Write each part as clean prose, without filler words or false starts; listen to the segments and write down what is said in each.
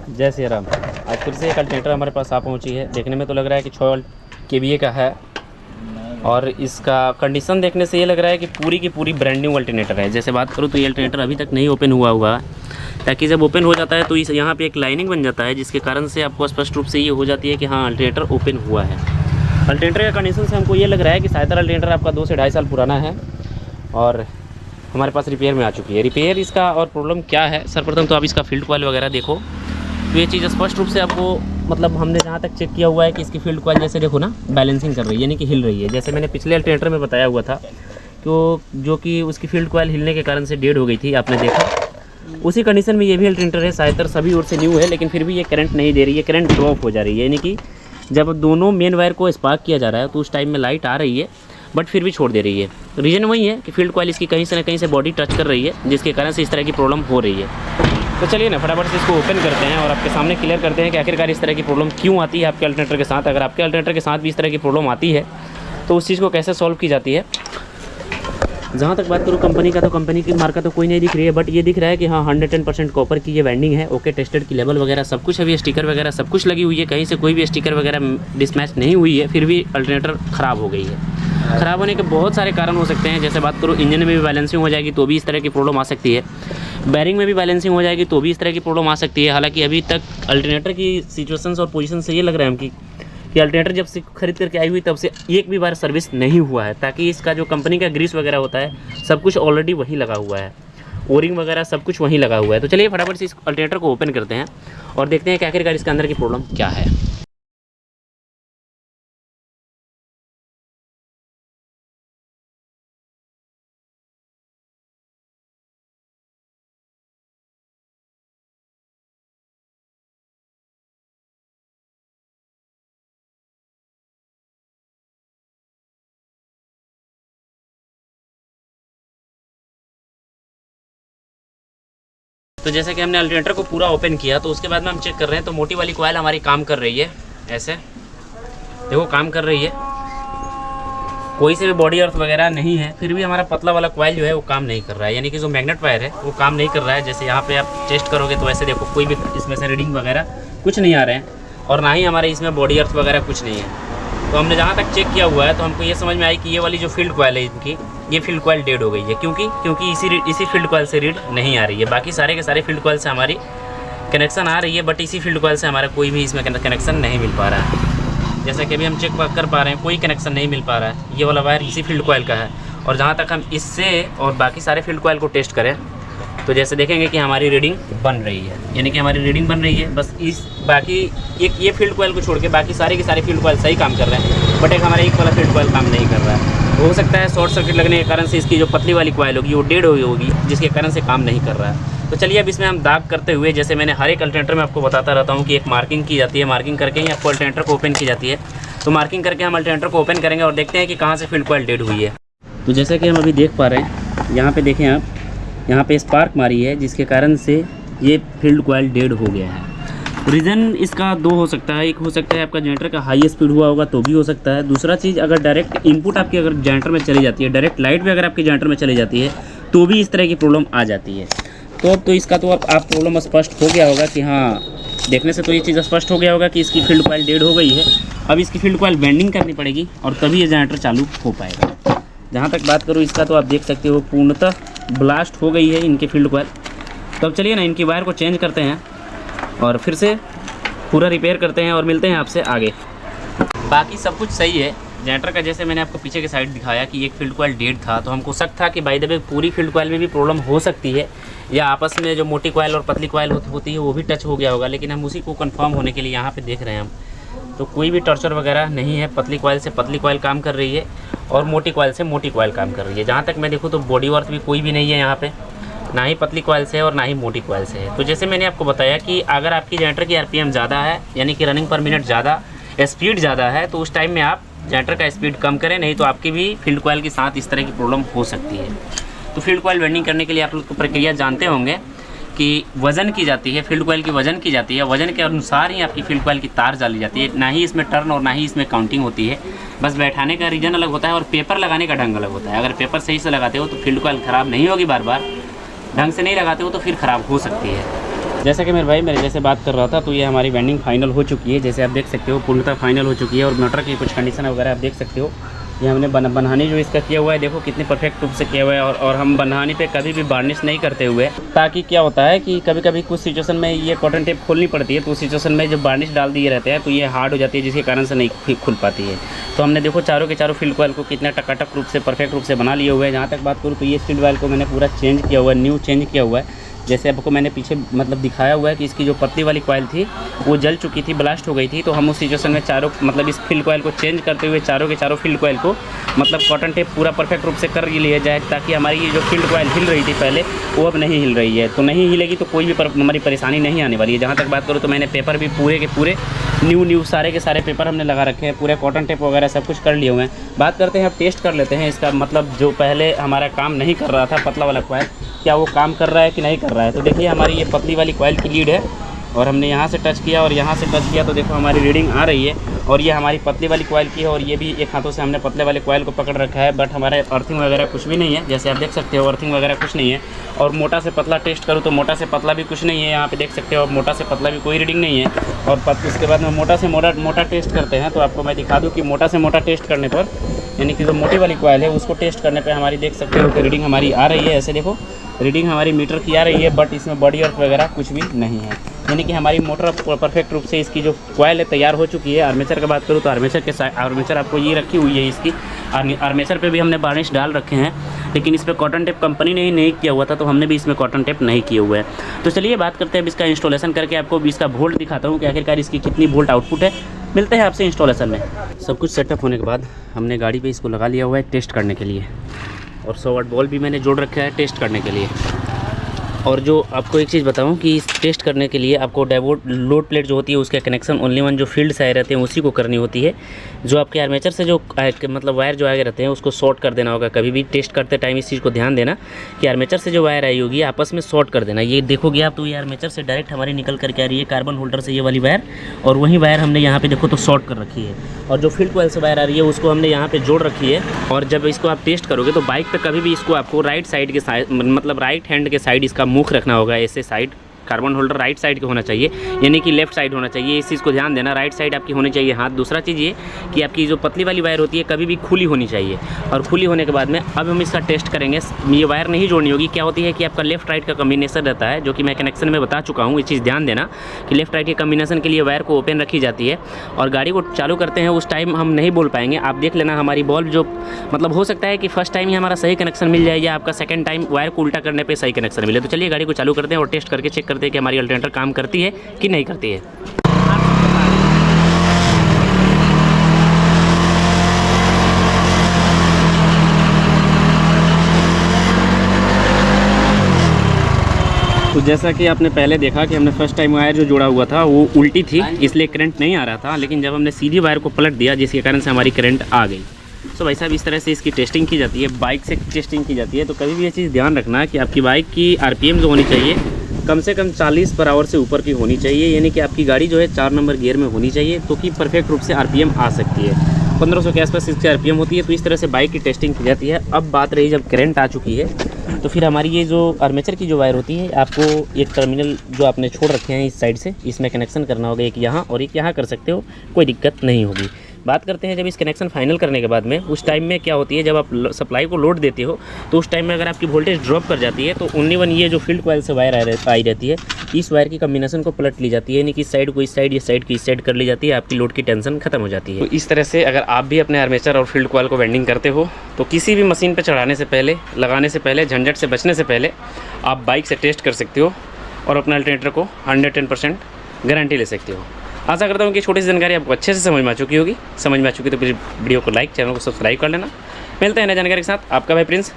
जय श्री राम। आज फिर से एक अल्टरनेटर हमारे पास आ पहुंची है। देखने में तो लग रहा है कि 6 kVA का है और इसका कंडीशन देखने से ये लग रहा है कि पूरी की पूरी ब्रांड न्यू अल्टरनेटर है। जैसे बात करूँ तो ये अल्टरनेटर अभी तक नहीं ओपन हुआ है, ताकि जब ओपन हो जाता है तो इस यहाँ पे एक लाइनिंग बन जाता है, जिसके कारण से आपको स्पष्ट रूप से ये हो जाती है कि हाँ अल्टरनेटर ओपन हुआ है। अल्टरनेटर का कंडीशन से हमको ये लग रहा है कि शायद अल्टरनेटर आपका 2 से 2.5 साल पुराना है और हमारे पास रिपेयर में आ चुकी है। रिपेयर इसका और प्रॉब्लम क्या है, सर्वप्रथम तो आप इसका फील्ड कॉइल वगैरह देखो तो ये चीज़ स्पष्ट रूप से आपको मतलब हमने जहाँ तक चेक किया हुआ है कि इसकी फील्ड कॉइल जैसे देखो ना बैलेंसिंग कर रही है, यानी कि हिल रही है। जैसे मैंने पिछले अल्टरनेटर में बताया हुआ था कि जो कि उसकी फील्ड कॉइल हिलने के कारण से डेड हो गई थी, आपने देखा। उसी कंडीशन में ये भी अल्टरनेटर है, शायद सभी ओर से न्यू है, लेकिन फिर भी ये करंट नहीं दे रही है, करंट ड्रॉप हो जा रही है। यानी कि जब दोनों मेन वायर को स्पार्क किया जा रहा है तो उस टाइम में लाइट आ रही है बट फिर भी छोड़ दे रही है। रीज़न वही है कि फील्ड कॉइल इसकी कहीं से ना कहीं से बॉडी टच कर रही है, जिसके कारण से इस तरह की प्रॉब्लम हो रही है। तो चलिए ना फटाफट से इसको ओपन करते हैं और आपके सामने क्लियर करते हैं कि आखिरकार इस तरह की प्रॉब्लम क्यों आती है आपके अल्टरनेटर के साथ। अगर आपके अल्टरनेटर के साथ भी इस तरह की प्रॉब्लम आती है तो उस चीज़ को कैसे सॉल्व की जाती है। जहाँ तक बात करूँ कंपनी का, तो कंपनी की मार्का तो कोई नहीं दिख रही है, बट ये दिख रहा है कि हाँ 110% कॉपर की ये वाइंडिंग है। ओके टेस्टेड की लेवल वगैरह सब कुछ, अभी स्टिकर वगैरह सब कुछ लगी हुई है, कहीं से कोई भी स्टिकर वगैरह डिसमैच नहीं हुई है, फिर भी अल्टरनेटर ख़राब हो गई है। ख़राब होने के बहुत सारे कारण हो सकते हैं। जैसे बात करूँ इंजन में भी बैलेंसिंग हो जाएगी तो भी इस तरह की प्रॉब्लम आ सकती है, बैरिंग में भी बैलेंसिंग हो जाएगी तो भी इस तरह की प्रॉब्लम आ सकती है। हालांकि अभी तक अल्टरनेटर की सिचुएशंस और पोजीशन से ये लग रहा है हमकी कि अल्टरनेटर जब से खरीद करके आई हुई तब से एक भी बार सर्विस नहीं हुआ है, ताकि इसका जो कंपनी का ग्रीस वगैरह होता है सब कुछ ऑलरेडी वहीं लगा हुआ है, ओरिंग वगैरह सब कुछ वहीं लगा हुआ है। तो चलिए फटाफट से इस अल्टरनेटर को ओपन करते हैं और देखते हैं कि आखिरकार इसके अंदर की प्रॉब्लम क्या है। तो जैसे कि हमने अल्टरनेटर को पूरा ओपन किया तो उसके बाद में हम चेक कर रहे हैं तो मोटी वाली कॉइल हमारी काम कर रही है। ऐसे देखो काम कर रही है, कोई से भी बॉडी अर्थ वगैरह नहीं है, फिर भी हमारा पतला वाला कॉइल जो है वो काम नहीं कर रहा है, यानी कि जो मैग्नेट वायर है वो काम नहीं कर रहा है। जैसे यहाँ पे आप टेस्ट करोगे तो ऐसे देखो कोई भी इसमें से रीडिंग वगैरह कुछ नहीं आ रहे हैं और ना ही हमारे इसमें बॉडी अर्थ वगैरह कुछ नहीं है। तो हमने जहाँ तक चेक किया हुआ है तो हमको ये समझ में आई कि ये वाली जो फील्ड कॉइल है इनकी, ये फील्ड कॉइल डेड हो गई है। क्योंकि इसी फील्ड कॉइल से रीड नहीं आ रही है। बाकी सारे के सारे फील्ड कॉइल से हमारी कनेक्शन आ रही है, बट इसी फील्ड कॉइल से हमारा कोई भी इसमें कनेक्शन नहीं मिल पा रहा है। जैसा कि अभी हम चेक कर पा रहे हैं कोई कनेक्शन नहीं मिल पा रहा है। ये वाला वायर इसी फील्ड कॉइल का है और जहाँ तक हम इससे और बाकी सारे फील्ड कॉइल को टेस्ट करें तो जैसे देखेंगे कि हमारी रीडिंग बन रही है, यानी कि हमारी रीडिंग बन रही है। बस इस बाकी एक ये फील्ड कॉइल को छोड़ के बाकी सारे के सारे फील्ड कॉइल सही काम कर रहे हैं, बट एक हमारा एक वाला फील्ड कॉइल काम नहीं कर रहा है। हो सकता है शॉर्ट सर्किट लगने के कारण से इसकी जो पतली वाली कॉइल होगी वो डेड हुई होगी, जिसके कारण से काम नहीं कर रहा है। तो चलिए अब इसमें हम दाग करते हुए, जैसे मैंने हर एक अल्टरनेटर में आपको बताता रहता हूँ कि एक मार्किंग की जाती है, मार्किंग करके ही आपको अल्टरनेटर को ओपन की जाती है। तो मार्किंग करके हम अल्टरनेटर को ओपन करेंगे और देखते हैं कि कहाँ से फील्ड कॉइल डेड हुई है। तो जैसा कि हम अभी देख पा रहे हैं, यहाँ पे देखें आप, यहाँ पे स्पार्क मारी है जिसके कारण से ये फील्ड कॉइल डेड हो गया है। रीज़न इसका 2 हो सकता है। एक हो सकता है आपका जनरेटर का हाई स्पीड हुआ होगा तो भी हो सकता है। दूसरा चीज़, अगर डायरेक्ट इनपुट आपकी अगर जनरेटर में चली जाती है, डायरेक्ट लाइट भी अगर आपके जनरेटर में चली जाती है तो भी इस तरह की प्रॉब्लम आ जाती है। तो अब तो इसका तो आप प्रॉब्लम स्पष्ट हो गया होगा कि हाँ, देखने से तो ये चीज़ स्पष्ट हो गया होगा कि इसकी फील्ड कॉइल डेड हो गई है। अब इसकी फील्ड कॉइल बेंडिंग करनी पड़ेगी और तभी ये जनरेटर चालू हो पाएगा। जहाँ तक बात करूँ इसका, तो आप देख सकते हो पूर्णतः ब्लास्ट हो गई है इनकी फील्ड कॉइल। तो अब चलिए ना इनकी वायर को चेंज करते हैं और फिर से पूरा रिपेयर करते हैं और मिलते हैं आपसे आगे। बाकी सब कुछ सही है जनरेटर का। जैसे मैंने आपको पीछे के साइड दिखाया कि एक फील्ड कॉइल डेड था, तो हमको शक था कि बाय द वे पूरी फील्ड कॉइल में भी प्रॉब्लम हो सकती है, या आपस में जो मोटी कॉइल और पतली कॉइल होती है वो भी टच हो गया होगा। लेकिन हम उसी को कंफर्म होने के लिए यहाँ पे देख रहे हैं हम, तो कोई भी टर्चर वगैरह नहीं है। पतली कॉइल से पतली कॉइल काम कर रही है और मोटी कॉइल से मोटी कॉइल काम कर रही है। जहाँ तक मैं देखूँ तो बॉडी वर्थ भी कोई भी नहीं है यहाँ पे, ना ही पतली कॉइल से और ना ही मोटी कॉइल से है। तो जैसे मैंने आपको बताया कि अगर आपकी जनरेटर की आरपीएम ज़्यादा है, यानी कि रनिंग पर मिनट ज़्यादा, स्पीड ज़्यादा है, तो उस टाइम में आप जनरेटर का स्पीड कम करें, नहीं तो आपकी भी फील्ड कॉइल के साथ इस तरह की प्रॉब्लम हो सकती है। तो फील्ड कॉइल वेंडिंग करने के लिए आप लोग को प्रक्रिया जानते होंगे कि वज़न की जाती है, फील्ड कॉइल की वज़न की जाती है। वज़न के अनुसार ही आपकी फील्ड कॉइल की तार डाली जाती है, ना ही इसमें टर्न और ना ही इसमें काउंटिंग होती है। बस बैठाने का रीजन अलग होता है और पेपर लगाने का ढंग अलग होता है। अगर पेपर सही से लगाते हो तो फील्ड कॉइल ख़राब नहीं होगी, बार बार ढंग से नहीं लगाते हो तो फिर ख़राब हो सकती है। जैसा कि मेरे भाई मेरे जैसे बात कर रहा था, तो ये हमारी वेंडिंग फाइनल हो चुकी है। जैसे आप देख सकते हो पूर्णतः फाइनल हो चुकी है। और मोटर की कुछ कंडीशन वगैरह आप देख सकते हो। ये हमने बनहानी जो इसका किया हुआ है, देखो कितने परफेक्ट रूप से किया हुआ है। और हम बनहानी पे कभी भी वार्निश नहीं करते हुए, ताकि क्या होता है कि कभी कभी कुछ सिचुएशन में ये कॉटन टेप खोलनी पड़ती है, तो उस सिचुएशन में जब वार्निश डाल दिए रहते हैं तो ये हार्ड हो जाती है, जिसके कारण से नहीं खुल पाती है। तो हमने देखो चारों के चारों फील्ड कॉइल को कितना टकाटक रूप से परफेक्ट रूप से बना लिए हुए हैं। जहाँ तक बात करूँ तो ये फील्ड कॉइल को मैंने पूरा चेंज किया हुआ है, न्यू चेंज किया हुआ है। जैसे आपको मैंने पीछे मतलब दिखाया हुआ है कि इसकी जो पतली वाली कॉइल थी वो जल चुकी थी, ब्लास्ट हो गई थी। तो हम उस सिचुएशन में चारों मतलब इस फील्ड कॉइल को चेंज करते हुए चारों के चारों फील्ड कॉइल को मतलब कॉटन टेप पूरा परफेक्ट रूप से कर लिया जाए, ताकि हमारी ये जो फील्ड कॉइल हिल रही थी पहले, वो अब नहीं हिल रही है। तो नहीं हिलेगी तो कोई भी हमारी परेशानी नहीं आने वाली है। जहाँ तक बात करूँ तो मैंने पेपर भी पूरे के पूरे न्यू सारे के सारे पेपर हमने लगा रखे हैं, पूरे कॉटन टेप वगैरह सब कुछ कर लिए हुए हैं। बात करते हैं, अब टेस्ट कर लेते हैं इसका मतलब जो पहले हमारा काम नहीं कर रहा था पतला वाला कॉइल, क्या वो काम कर रहा है कि नहीं कर रहा है। तो देखिए हमारी ये पतली वाली कॉइल की लीड है और हमने यहाँ से टच किया और यहाँ से टच किया, तो देखो हमारी रीडिंग आ रही है। और ये हमारी पतली वाली कॉइल की है और ये भी एक हाथों से हमने पतले वाले कॉइल को पकड़ रखा है। बट हमारे अर्थिंग वगैरह कुछ भी नहीं है, जैसे आप देख सकते हो अर्थिंग वगैरह कुछ नहीं है। और मोटा से पतला टेस्ट करूँ तो मोटा से पतला भी कुछ नहीं है, यहाँ पे देख सकते हो। अब मोटा से पतला भी कोई रीडिंग नहीं है। और उसके बाद में मोटा से मोटा टेस्ट करते हैं, तो आपको मैं दिखा दूँ कि मोटा से मोटा टेस्ट करने पर, यानी कि जो मोटी वाली कॉइल है उसको टेस्ट करने पर हमारी देख सकते हो कि रीडिंग हमारी आ रही है। ऐसे देखो रीडिंग हमारी मीटर की आ रही है, बट इसमें बॉडी अर्थ वगैरह कुछ भी नहीं है। यानी कि हमारी मोटर परफेक्ट रूप से इसकी जो कॉइल है तैयार हो चुकी है। आर्मेचर की बात करूँ तो आर्मेचर आपको ये रखी हुई है इसकी। आर्मेचर पे भी हमने वार्निश डाल रखे हैं, लेकिन इस पर कॉटन टेप कंपनी ने ही नहीं किया हुआ था, तो हमने भी इसमें कॉटन टेप नहीं किए हुए हैं। तो चलिए बात करते हैं अब इसका इंस्टॉलेशन करके आपको इसका वोल्ट दिखाता हूँ कि आखिरकार इसकी कितनी वोल्ट आउटपुट है। मिलते हैं आपसे इंस्टॉलेशन में। सब कुछ सेटअप होने के बाद हमने गाड़ी पे इसको लगा लिया हुआ है टेस्ट करने के लिए, और 100 वाट बॉल भी मैंने जोड़ रखा है टेस्ट करने के लिए। और जो आपको एक चीज़ बताऊं कि इस टेस्ट करने के लिए आपको डायोड लोड प्लेट जो होती है उसका कनेक्शन ओनली वन जो फील्ड से आए रहते हैं उसी को करनी होती है। जो आपके आर्मेचर से जो मतलब वायर जो आगे रहते हैं उसको शॉर्ट कर देना होगा। कभी भी टेस्ट करते टाइम इस चीज़ को ध्यान देना कि आर्मेचर से जो वायर आई होगी आपस में शॉर्ट कर देना। ये देखोगे आप तो ये आर्मेचर से डायरेक्ट हमारी निकल करके आ रही है कार्बन होल्डर से ये वाली वायर, और वही वायर हमने यहाँ पे देखो तो शॉर्ट कर रखी है। और जो फील्ड कॉइल से वायर आ रही है उसको हमने यहाँ पे जोड़ रखी है। और जब इसको आप टेस्ट करोगे तो बाइक पे कभी भी इसको आपको राइट साइड के साइड मतलब राइट हैंड के साइड इसका मुख रखना होगा। ऐसे side carbon holder right side का होना चाहिए, यानी कि लेफ्ट साइड होना चाहिए। इस चीज़ को ध्यान देना, राइट साइड आपकी होनी चाहिए हाथ। दूसरा चीज़ ये कि आपकी जो पतली वाली वायर होती है कभी भी खुली होनी चाहिए। और खुली होने के बाद में अब हम इसका टेस्ट करेंगे। ये वायर नहीं जोड़नी होगी। क्या होती है कि आपका लेफ्ट राइट का कम्बिनेशन रहता है, जो कि मैं कनेक्शन में बता चुका हूँ। ये चीज़ ध्यान देना कि लेफ्ट राइट के कम्बिनेशन के लिए वायर को ओपन रखी जाती है। और गाड़ी को चालू करते हैं उस टाइम हम नहीं बोल पाएंगे। आप देख लेना हमारी बॉल जो मतलब हो सकता है कि फर्स्ट टाइम ही हमारा सही कनेक्शन मिल जाए, या आपका सेकंड टाइम वायर को उल्टा करने पर सही कनेक्शन मिले। तो चलिए गाड़ी को चालू करते हैं और टेस्ट करके चेक करते हैं कि हमारी अल्टरनेटर काम करती है कि नहीं करती है। तो जैसा कि आपने पहले देखा कि हमने फर्स्ट टाइम वायर जो जोड़ा हुआ था वो उल्टी थी, इसलिए करंट नहीं आ रहा था। लेकिन जब हमने सीधी वायर को पलट दिया जिसके कारण से हमारी करंट आ गई। तो भाई साहब इस तरह से इसकी टेस्टिंग की जाती है, बाइक से टेस्टिंग की जाती है। तो कभी भी ये चीज़ ध्यान रखना कि आपकी बाइक की आरपीएम जो होनी चाहिए कम से कम 40 पर आवर से ऊपर की होनी चाहिए, यानी कि आपकी गाड़ी जो है 4 नंबर गियर में होनी चाहिए, तो कि परफेक्ट रूप से आरपीएम आ सकती है। 1500 के आसपास इसकी आरपीएम होती है। तो इस तरह से बाइक की टेस्टिंग की जाती है। अब बात रही जब करंट आ चुकी है तो फिर हमारी ये जो आर्मेचर की जो वायर होती है, आपको एक टर्मिनल जो आपने छोड़ रखे हैं इस साइड से, इसमें कनेक्शन करना होगा। एक यहाँ और एक यहाँ कर सकते हो, कोई दिक्कत नहीं होगी। बात करते हैं जब इस कनेक्शन फाइनल करने के बाद में, उस टाइम में क्या होती है जब आप सप्लाई को लोड देते हो तो उस टाइम में अगर आपकी वोल्टेज ड्रॉप कर जाती है तो ओनली वन ये जो फील्ड कॉइल से वायर आई रहती है, इस वायर की कम्बिनेशन को पलट ली जाती है, यानी कि इस साइड को इस साइड, इस साइड की इस साइड कर ली जाती है। आपकी लोड की टेंशन खत्म हो जाती है। तो इस तरह से अगर आप भी अपने आर्मेचर और फील्ड कॉइल को वेल्डिंग करते हो तो किसी भी मशीन पर चढ़ाने से पहले, लगाने से पहले, झंझट से बचने से पहले आप बाइक से टेस्ट कर सकते हो और अपने अल्टरनेटर को 110% गारंटी ले सकते हो। आशा करता हूँ कि छोटी सी जानकारी आपको अच्छे से समझ में आ चुकी होगी। समझ में आ चुकी तो फिर वीडियो को लाइक, चैनल को सब्सक्राइब कर लेना। मिलते हैं नई जानकारी के साथ। आपका भाई प्रिंस।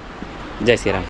जय श्री राम।